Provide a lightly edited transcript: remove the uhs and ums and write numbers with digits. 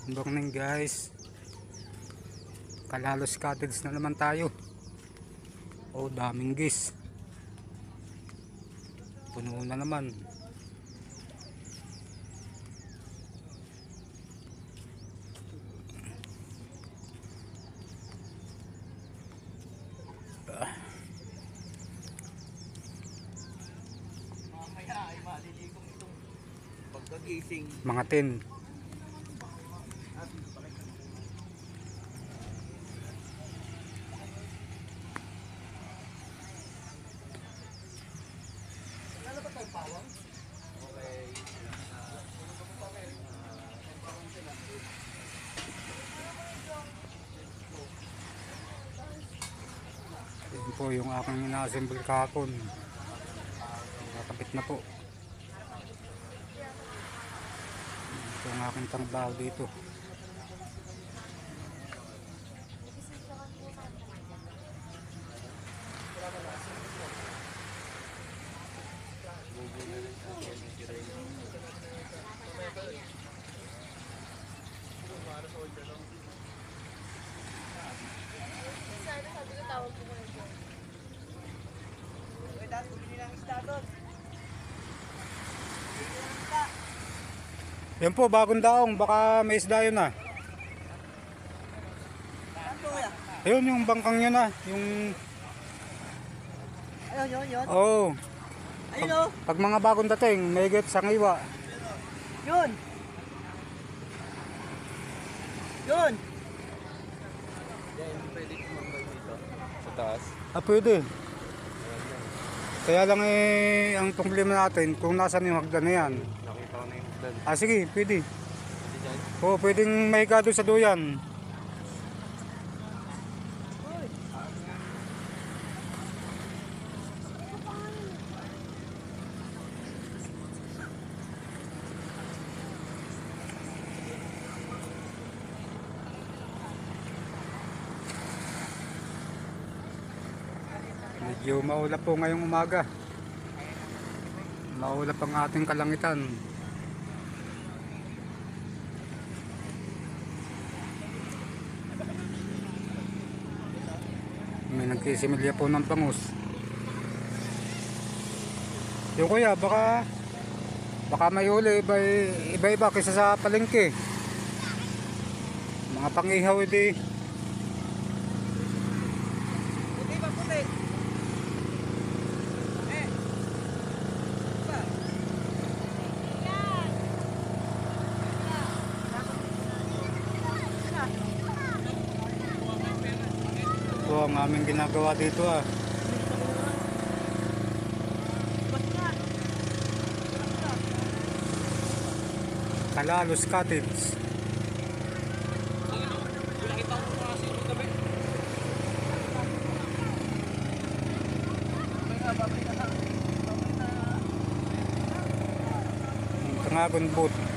Good morning guys. Kalalos Cottage na naman tayo. Oh, daming gis. Puno na naman. Mamaya ay maliligong itong pagkagising. Mga 10. Wala ba tayong pawang? Okay. Yan po yung aking ina-assemble kahapon. Nakakabit na po. Ito ang aking trabaho dito. Sabi ko tawag ko muna dyan. Okay, dahil bumili ng isda doon. Yan po, bagong daong. Baka may isda yun ah. Ano kuya? Ayun yung bangkang yun ah. Yung... Ayun, yun. Oh, Ayun o. pag mga bagong dating, may get sa ngiwa. Yun. Yun. Pwede kumambay dito. Sa taas. Ah, pwede. Kaya lang eh, ang problema natin, kung nasan yung hagdan na yan. Nakita ko na yung hagdan. Ah, sige, pwede. Pwede dyan. Oo, pwedeng mahiga doon sa duyan. Medyo maulap po ngayong umaga. Maulap ang ating kalangitan. May nagsisimilya po ng bangus. Yung kuya, baka may uli iba-iba kaysa sa palengke. Mga pangihaw edi. Puti ba puti? Ba? Ito ang aming ginagawa dito ah. Kalalos Cottage. Tangagon boat.